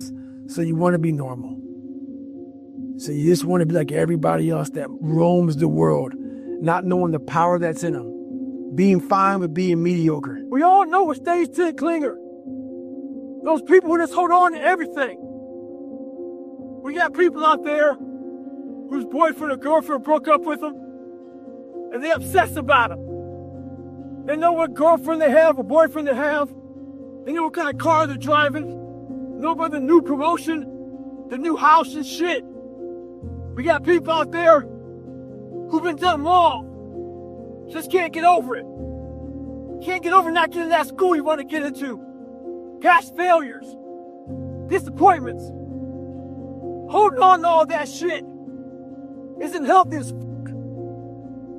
So you want to be normal. So you just want to be like everybody else that roams the world, not knowing the power that's in them, being fine with being mediocre. We all know a stage 10 clinger. Those people who just hold on to everything. We got people out there whose boyfriend or girlfriend broke up with them, and they obsess about them. They know what girlfriend they have or boyfriend they have. They know what kind of car they're driving. Know about the new promotion, the new house and shit. We got people out there who've been done wrong. Just can't get over it. Can't get over not getting that school you want to get into. Past failures. Disappointments. Holding on to all that shit isn't healthy as fuck.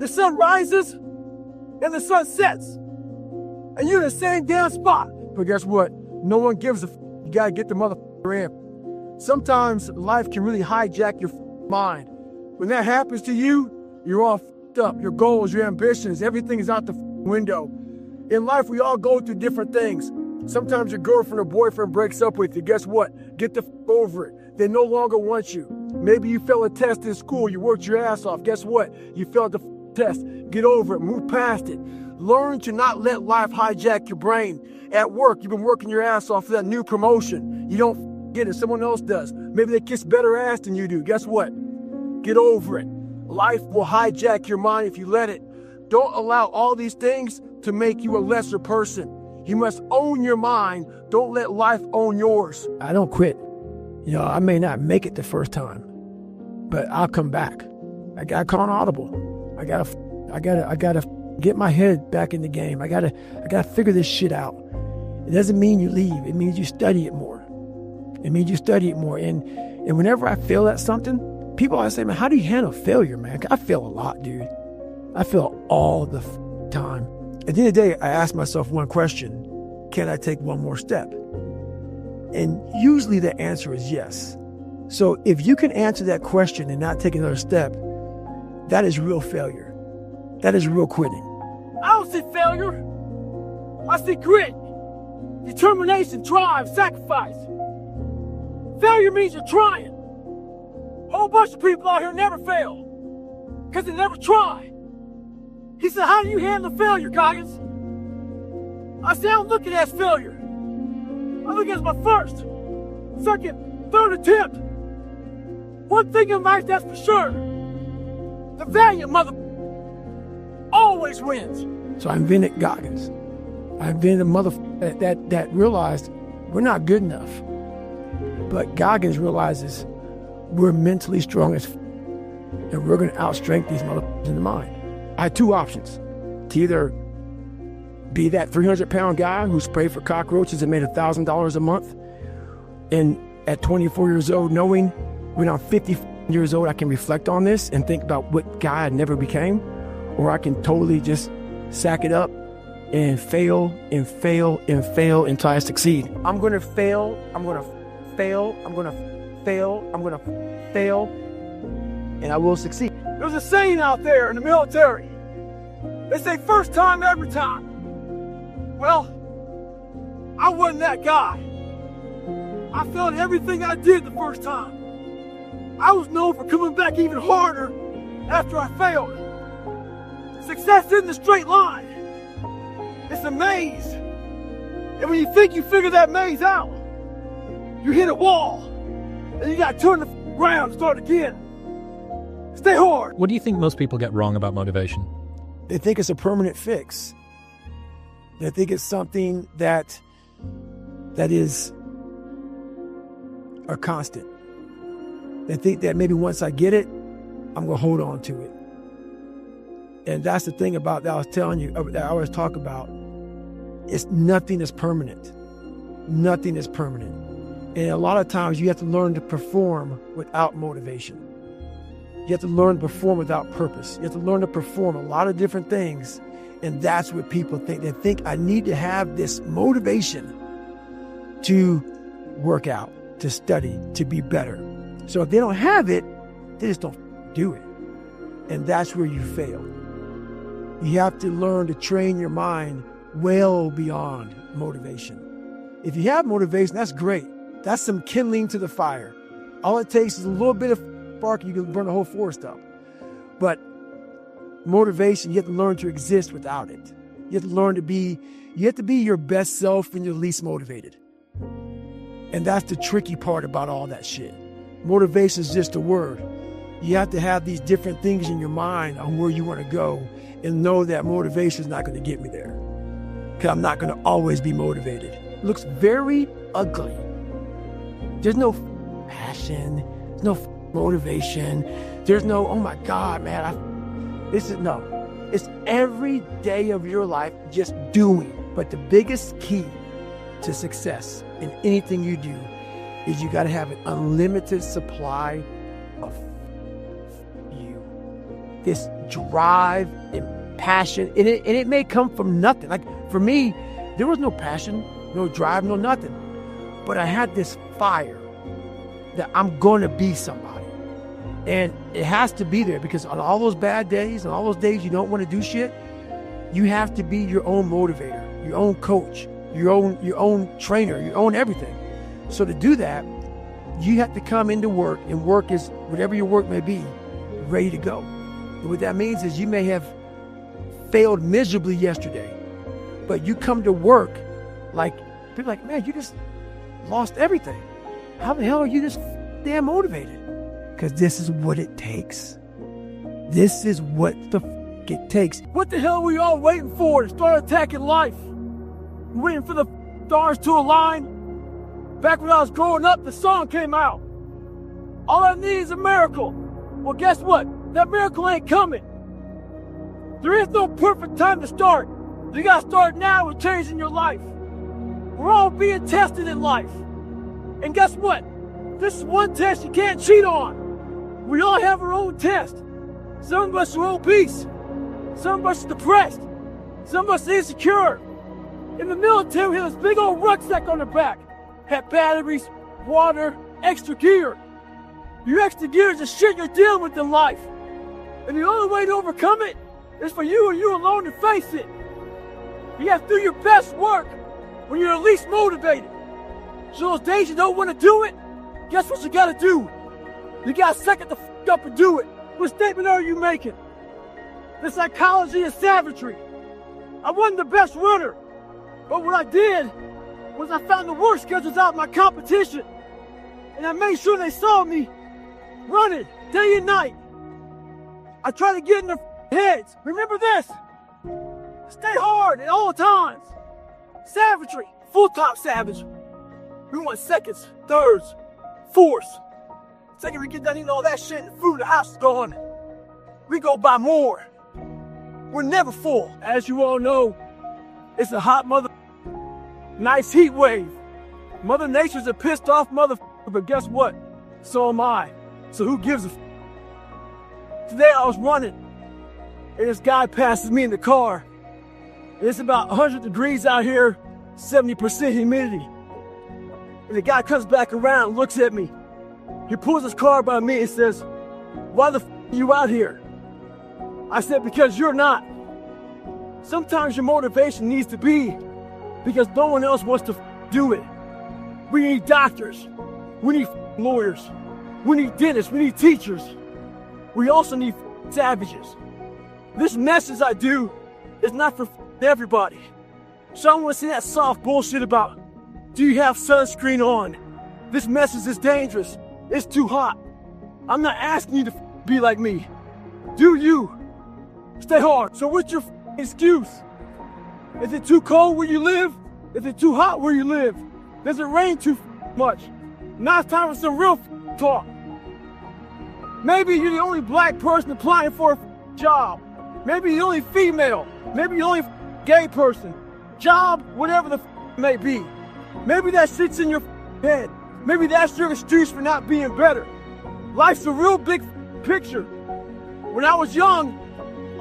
The sun rises and the sun sets. And you're in the same damn spot. But guess what? No one gives a fuck. You gotta get the motherfucker in. Sometimes life can really hijack your mind. When that happens to you, you're all fucked up. Your goals, your ambitions, everything is out the window. In life, we all go through different things. Sometimes your girlfriend or boyfriend breaks up with you. Guess what? Get the fuck over it. They no longer want you. Maybe you failed a test in school. You worked your ass off. Guess what? You failed the test. Get over it. Move past it. Learn to not let life hijack your brain. At work, you've been working your ass off for that new promotion. You don't get it. Someone else does. Maybe they kiss better ass than you do. Guess what? Get over it. Life will hijack your mind if you let it. Don't allow all these things to make you a lesser person. You must own your mind. Don't let life own yours. I don't quit. You know, I may not make it the first time, but I'll come back. I gotta call an audible. I gotta get my head back in the game. I gotta figure this shit out. It doesn't mean you leave. It means you study it more. And whenever I fail at something, people always say, man, how do you handle failure, man? I fail a lot, dude. I fail all the time. At the end of the day, I ask myself one question: can I take one more step? And usually the answer is yes. So if you can answer that question and not take another step, that is real failure. That is real quitting. I don't see failure. I see grit, determination, drive, sacrifice. Failure means you're trying. A whole bunch of people out here never fail because they never try. He said, how do you handle failure, Goggins? I said, I don't look at it as failure. I look at it as my first, second, third attempt. One thing in life that's for sure: the valiant mother always wins. So I invented Goggins. I invented a motherfucker that realized we're not good enough. But Goggins realizes we're mentally strong as and we're going to outstrength these motherfuckers in the mind. I had two options: to either be that 300-pound guy who sprayed for cockroaches and made $1,000 a month, and at 24 years old, knowing when I'm 50 years old, I can reflect on this and think about what guy I never became, or I can totally just sack it up and fail and fail and fail until I succeed. I'm going to fail. I'm going to fail. I'm going to fail. I'm going to fail, and I will succeed. There's a saying out there in the military. They say first time, every time. Well, I wasn't that guy. I failed everything I did the first time. I was known for coming back even harder after I failed. Success isn't a straight line. It's a maze. And when you think you figure that maze out, you hit a wall. And you got to turn the around and start again. Stay hard. What do you think most people get wrong about motivation? They think it's a permanent fix. They think it's something that is a constant. They think that maybe once I get it, I'm going to hold on to it. And that's the thing about that I was telling you, that I always talk about. It's nothing is permanent. Nothing is permanent. And a lot of times you have to learn to perform without motivation. You have to learn to perform without purpose. You have to learn to perform a lot of different things. And that's what people think. They think I need to have this motivation to work out, to study, to be better. So if they don't have it, they just don't do it. And that's where you fail. You have to learn to train your mind well beyond motivation. If you have motivation, that's great. That's some kindling to the fire. All it takes is a little bit of spark, and you can burn the whole forest up. But motivation, you have to learn to exist without it. You have to learn to be, you have to be your best self when you're least motivated. And that's the tricky part about all that shit. Motivation is just a word. You have to have these different things in your mind on where you want to go and know that motivation is not going to get me there. Because I'm not going to always be motivated. It looks very ugly. There's no passion. There's no motivation. There's no, oh my God, man. No. It's every day of your life just doing. But the biggest key to success in anything you do is you got to have an unlimited supply of you. This drive and passion. And it may come from nothing. Like for me, there was no passion, no drive, no nothing. But I had this fire that I'm going to be somebody. And it has to be there because on all those bad days and all those days you don't want to do shit, you have to be your own motivator, your own coach, your own trainer, your own everything. So to do that, you have to come into work, and work is whatever your work may be, ready to go. And what that means is you may have failed miserably yesterday, but you come to work like, people are like, man, you just lost everything. How the hell are you this damn motivated? Because this is what it takes. This is what the it takes. What the hell were you all waiting for to start attacking life? Waiting for the stars to align? Back when I was growing up, the song came out. All I need is a miracle. Well, guess what? That miracle ain't coming. There is no perfect time to start. You gotta start now with changing your life. We're all being tested in life. And guess what? This is one test you can't cheat on. We all have our own test. Some of us are obese. Some of us are depressed. Some of us are insecure. In the military, we had this big old rucksack on the back. Had batteries, water, extra gear. Your extra gear is the shit you're dealing with in life. And the only way to overcome it is for you and you alone to face it. You have to do your best work when you're least motivated. So those days you don't want to do it, guess what you gotta do? You gotta suck it the f up and do it. What statement are you making? The psychology of savagery. I wasn't the best runner, but what I did was I found the worst schedules out of my competition, and I made sure they saw me running day and night. I try to get in their heads. Remember this. Stay hard at all times. Savagery, full-time savage. We want seconds, thirds, fourths. Second we get done eating all that shit and the food in the house is gone, we go buy more. We're never full. As you all know, it's a hot nice heat wave. Mother Nature's a pissed off but guess what? So am I. So who gives a f? Today I was running, and this guy passes me in the car. It's about 100 degrees out here, 70% humidity. And the guy comes back around, looks at me. He pulls his car by me and says, why the f are you out here? I said, because you're not. Sometimes your motivation needs to be because no one else wants to do it. We need doctors. We need lawyers. We need dentists. We need teachers. We also need savages. This message I do is not for everybody. So I don't want to see that soft bullshit about, do you have sunscreen on? This message is dangerous. It's too hot. I'm not asking you to be like me. Do you? Stay hard. So what's your excuse? Is it too cold where you live? Is it too hot where you live? Does it rain too much? Now it's time for some real talk. Maybe you're the only black person applying for a job. Maybe you're the only female. Maybe you're the only gay person. Job, whatever the may be. Maybe that sits in your head. Maybe that's your excuse for not being better. Life's a real big picture. When I was young,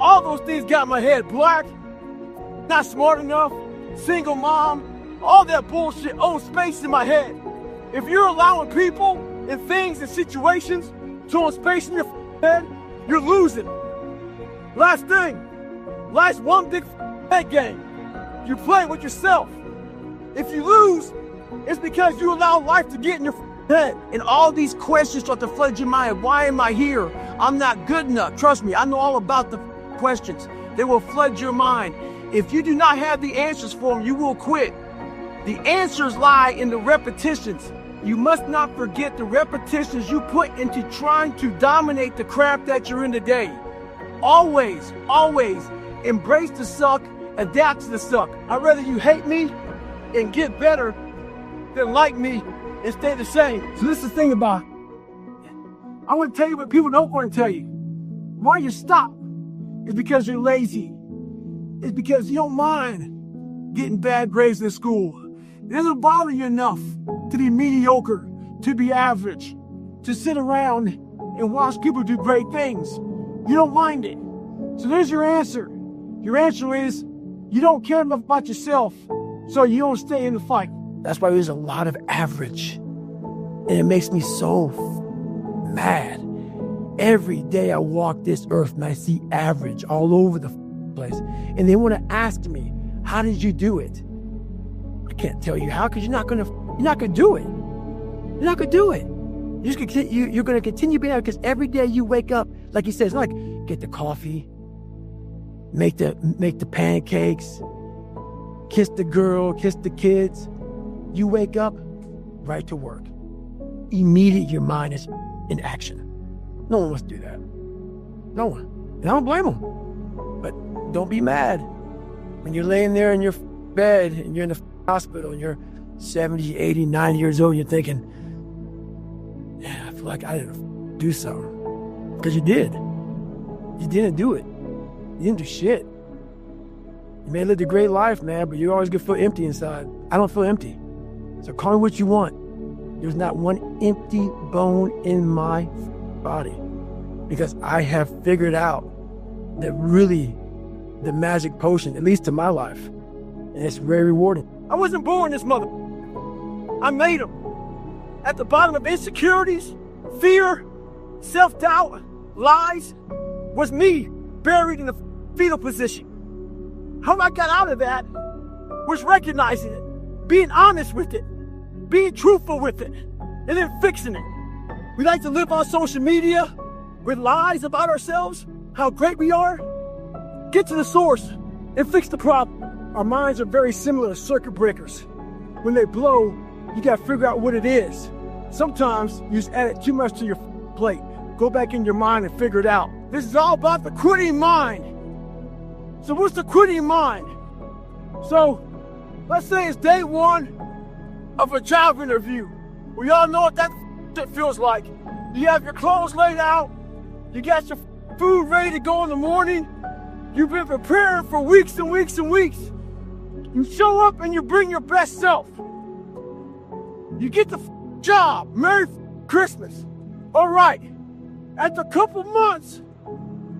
all those things got in my head. Black, not smart enough, single mom, all that bullshit owns space in my head. If you're allowing people and things and situations to own space in your head, you're losing. Last thing, life's one big head game. You play with yourself. If you lose, It's because you allow life to get in your head. And all these questions start to flood your mind. Why am I here? I'm not good enough. Trust me, I know all about the questions. They will flood your mind. If you do not have the answers for them, you will quit. The answers lie in the repetitions. You must not forget the repetitions you put into trying to dominate the crap that you're in today. Always, always embrace the suck, adapt to the suck. I'd rather you hate me and get better than like me and stay the same. So this is the thing about it. I want to tell you what people don't want to tell you. Why you stop is because you're lazy. It's because you don't mind getting bad grades in school. It doesn't bother you enough to be mediocre, to be average, to sit around and watch people do great things. You don't mind it. So there's your answer. Your answer is you don't care enough about yourself, so you don't stay in the fight. That's why there's a lot of average. And it makes me so mad. Every day I walk this earth and I see average all over the place. And they want to ask me, how did you do it? I can't tell you how, because you're not gonna do it. You're not gonna do it. You're gonna continue being out, because every day you wake up, like he says, like get the coffee, make the pancakes, kiss the girl, kiss the kids. You wake up, right to work. Immediately your mind is in action. No one wants to do that. No one. And I don't blame them. But don't be mad when you're laying there in your bed and you're in the hospital and you're 70, 80, 90 years old and you're thinking, yeah, I feel like I didn't do something. Because you did. You didn't do it. You didn't do shit. You may have lived a great life, man, but you always get feel empty inside. I don't feel empty. So call me what you want. There's not one empty bone in my body, because I have figured out that really the magic potion, at least to my life, and it's very rewarding. I wasn't born this mother. I made them. At the bottom of insecurities, fear, self-doubt, lies, was me buried in the fetal position. How I got out of that was recognizing it, being honest with it, being truthful with it, and then fixing it. We like to live on social media with lies about ourselves, how great we are. Get to the source and fix the problem. Our minds are very similar to circuit breakers. When they blow, you gotta figure out what it is. Sometimes you just added too much to your plate. Go back in your mind and figure it out. This is all about the quitting mind. So what's the quitting mind? So let's say it's day one of a job interview. We all know what that shit feels like. You have your clothes laid out. You got your food ready to go in the morning. You've been preparing for weeks and weeks and weeks. You show up and you bring your best self. You get the job. Merry Christmas. All right. After a couple months,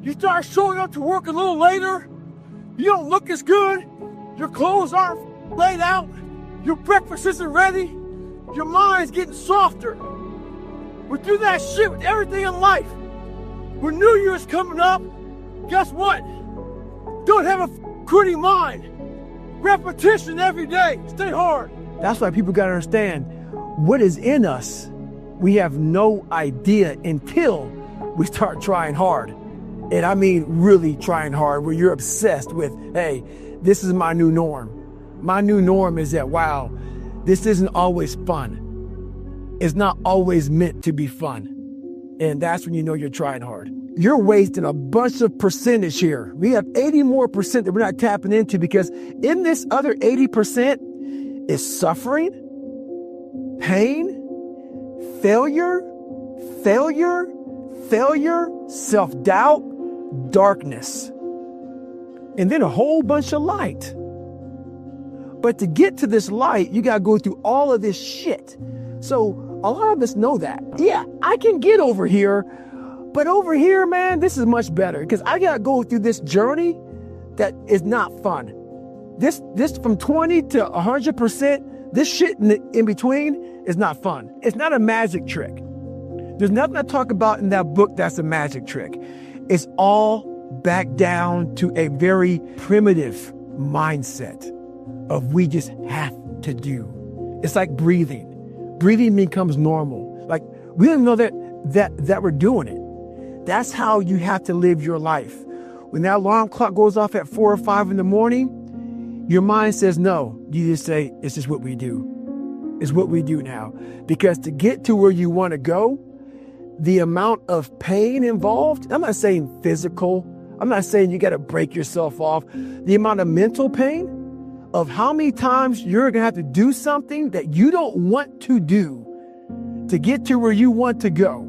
you start showing up to work a little later. You don't look as good. Your clothes aren't laid out. Your breakfast isn't ready. Your mind's getting softer. We do that shit with everything in life. When New Year's coming up, guess what? Don't have a quitting mind. Repetition every day. Stay hard. That's why people gotta understand what is in us. We have no idea until we start trying hard. And I mean really trying hard, where you're obsessed with, hey, this is my new norm. My new norm is that, wow, this isn't always fun. It's not always meant to be fun. And that's when you know you're trying hard. You're wasting a bunch of percentage here. We have 80 more percent that we're not tapping into, because in this other 80% is suffering, pain, failure, self-doubt, darkness, and then a whole bunch of light. But to get to this light, you got to go through all of this shit. So a lot of us know that. Yeah, I can get over here, but over here, man, this is much better, because I got to go through this journey that is not fun. This from 20 to 100%, this shit in between is not fun. It's not a magic trick. There's nothing I talk about in that book that's a magic trick. It's all back down to a very primitive mindset of we just have to do. It's like breathing. Breathing becomes normal. Like we don't know that we're doing it. That's how you have to live your life. When that alarm clock goes off at 4 or 5 in the morning, your mind says no. You just say, it's just what we do. It's what we do now. Because to get to where you want to go, the amount of pain involved, I'm not saying physical, I'm not saying you got to break yourself off. The amount of mental pain of how many times you're going to have to do something that you don't want to do to get to where you want to go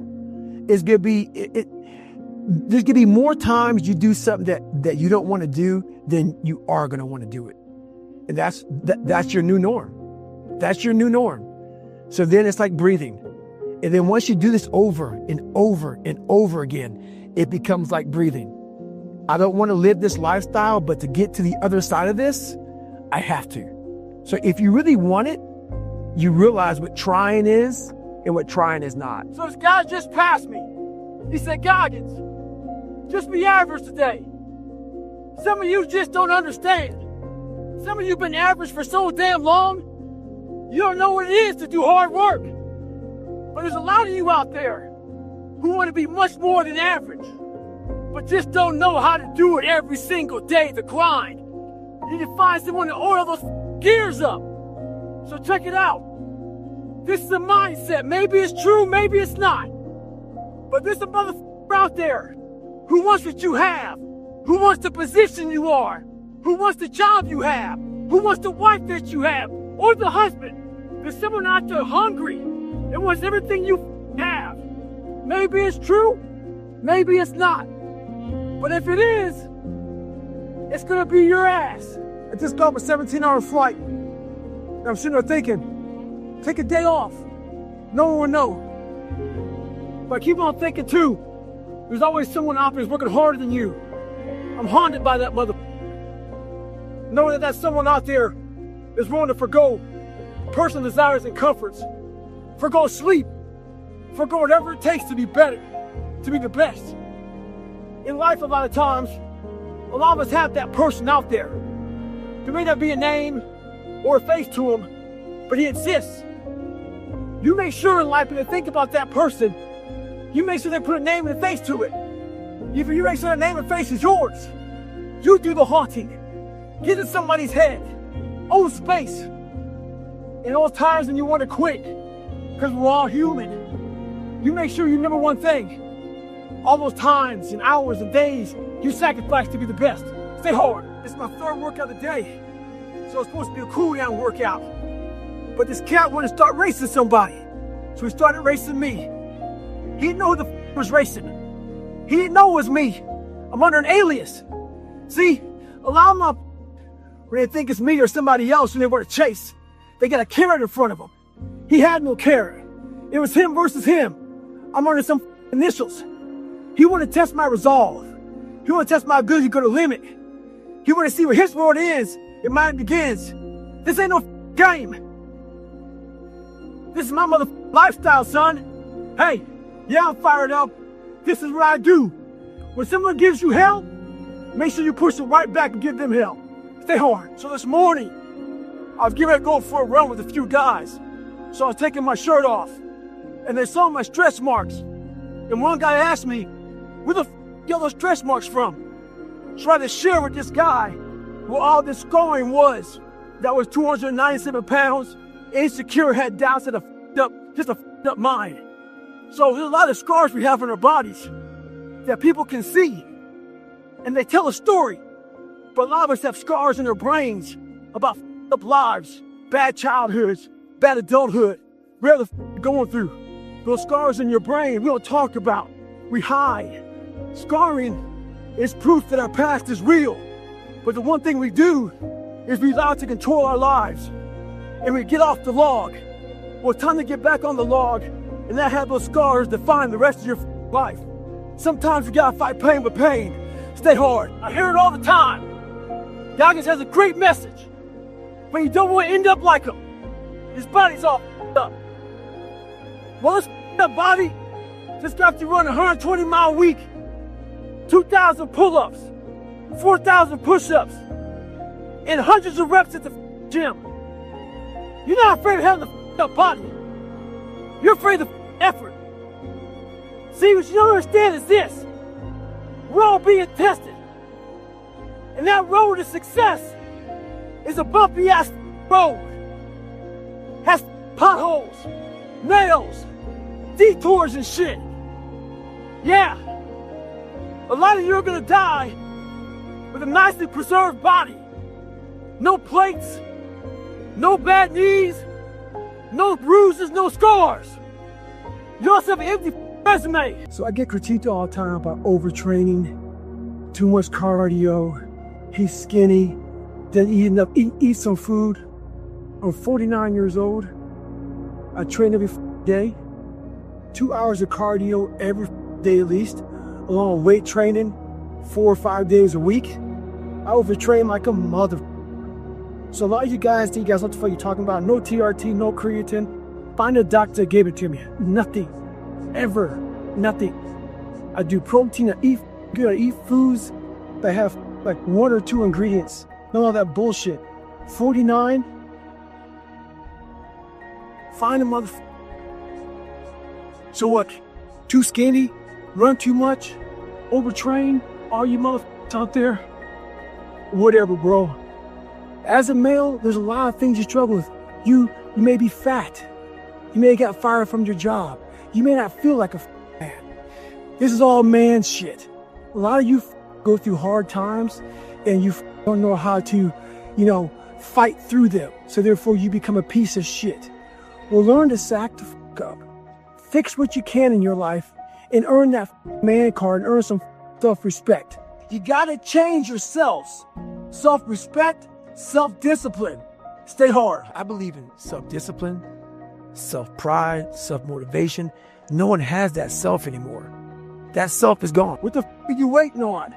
is going to be, there's going to be more times you do something that you don't want to do than you are going to want to do it. And that's your new norm. That's your new norm. So then it's like breathing. And then once you do this over and over and over again, it becomes like breathing. I don't want to live this lifestyle, but to get to the other side of this, I have to. So if you really want it, you realize what trying is and what trying is not. So this guy just passed me. He said, Goggins, just be average today. Some of you just don't understand. Some of you have been average for so damn long, you don't know what it is to do hard work. But there's a lot of you out there who want to be much more than average, but just don't know how to do it every single day, the grind. You need to find someone to oil those gears up. So check it out. This is a mindset. Maybe it's true, maybe it's not. But there's a motherfucker out there who wants what you have, who wants the position you are, who wants the job you have, who wants the wife that you have, or the husband. There's someone out there hungry and wants everything you have. Maybe it's true, maybe it's not. But if it is, it's gonna be your ass. I just got off a 17-hour flight. And I'm sitting there thinking, take a day off. No one will know. But keep on thinking too. There's always someone out there who's working harder than you. I'm haunted by that mother. Knowing that someone out there is willing to forgo personal desires and comforts, forgo sleep, forgo whatever it takes to be better, to be the best. In life, a lot of times, a lot of us have that person out there. There may not be a name or a face to him, but he exists. You make sure in life when you think about that person, you make sure they put a name and a face to it. If you make sure the name and face is yours, you do the haunting. Get in somebody's head. Own space. In those times when you want to quit, because we're all human, you make sure you remember one thing. All those times and hours and days you sacrifice to be the best. Stay hard. It's my third workout of the day, so it's supposed to be a cool down workout. But this cat wanted to start racing somebody, so he started racing me. He didn't know who the was racing. He didn't know it was me. I'm under an alias. See, a lot of them, when they think it's me or somebody else when they want to chase, they got a carrot in front of them. He had no carrot. It was him versus him. I'm under some initials. He wanted to test my resolve. He wanted to test my ability to go to limit. He wanted to see where his world ends and mine begins. This ain't no game. This is my lifestyle, son. Hey, yeah, I'm fired up. This is what I do. When someone gives you hell, make sure you push them right back and give them hell. Stay hard. So this morning, I was getting ready to go for a run with a few guys. So I was taking my shirt off, and they saw my stretch marks. And one guy asked me, where the get those stretch marks from? So I had to share with this guy what all this scarring was. That was 297 pounds, insecure, had doubts, and just a up mind. So there's a lot of scars we have on our bodies that people can see, and they tell a story. But a lot of us have scars in our brains about up lives, bad childhoods, bad adulthood, whatever the going through. Those scars in your brain we don't talk about, we hide. Scarring is proof that our past is real. But the one thing we do is we allow it to control our lives. And we get off the log. Well, it's time to get back on the log and not have those scars define the rest of your life. Sometimes you gotta fight pain with pain. Stay hard. I hear it all the time. Goggins has a great message, but you don't want to end up like him. His body's all up. Well, this up body just got to run a 120-mile week, 2,000 pull-ups, 4,000 push-ups, and hundreds of reps at the gym. You're not afraid of having a body. You're afraid of effort. See, what you don't understand is this. We're all being tested. And that road to success is a bumpy ass road. Has potholes, nails, detours and shit. Yeah. A lot of you are gonna die with a nicely preserved body. No plates, no bad knees, no bruises, no scars. You also have an empty resume. So I get critiqued all the time about overtraining, too much cardio, he's skinny, doesn't eat enough, eat some food. I'm 49 years old. I train every day, 2 hours of cardio every day at least, along with weight training 4 or 5 days a week. I overtrain like a mother. So a lot of you guys think you guys what the fuck you talking about? No TRT, no creatine. Find a doctor that gave it to me. Nothing. Ever. Nothing. I do protein. I eat good. I eat foods that have like 1 or 2 ingredients. None of that bullshit. 49. Find a motherfucker. So what? Too skinny? Run too much? Overtrain? All you motherfuckers out there? Whatever, bro. As a male, there's a lot of things you struggle with. You may be fat. You may get fired from your job. You may not feel like a man. This is all man shit. A lot of you go through hard times and you don't know how to, fight through them. So therefore you become a piece of shit. Well, learn to sack the up. Fix what you can in your life and earn that man card and earn some self-respect. You gotta change yourselves. Self-respect, self-discipline. Stay hard. I believe in self-discipline, self-pride, self-motivation. No one has that self anymore. That self is gone. What the are you waiting on?